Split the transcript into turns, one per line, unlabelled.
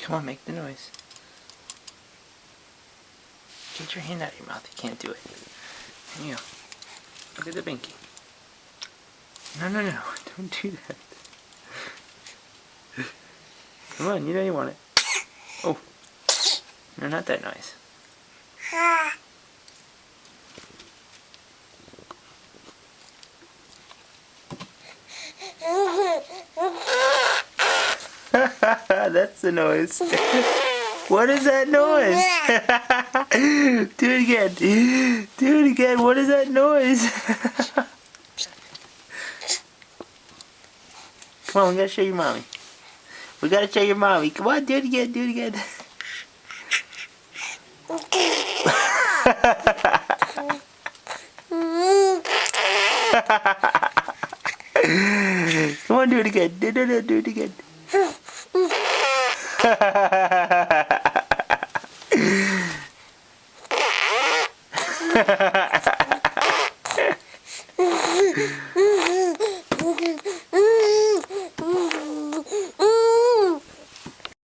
Come on, make the noise. Get your hand out of your mouth. You can't do it. Here you go. Look at the binky. No. Don't do that. Come on, you know you want it. Oh. No, not that noise. That's the noise. What is that noise? Do it again. Do it again. What is that noise? Come on, we gotta show your mommy. We gotta show your mommy. Come on, do it again. Do it again. Come on, do it again. Do it again.